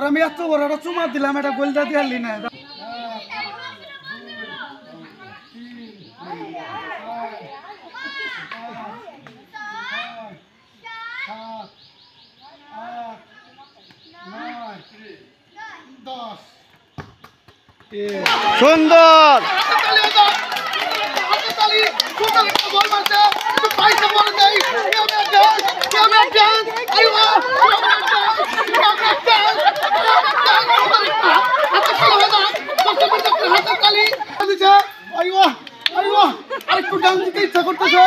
আমি এত বড় একটা চুমা দিলাম, এটা গোলটা দিয়ে আনলি না। সুন্দর আরেকটু ডান্স দিতে ইচ্ছা করতেছে।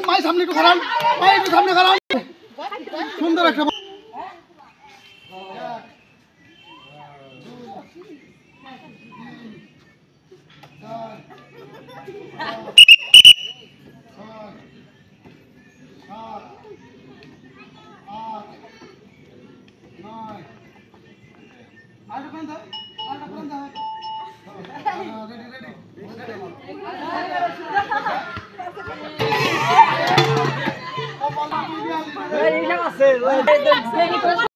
মাই সামনে একটু খারাপ, মাই একটু সামনে খারাপ। সুন্দর একটা আছে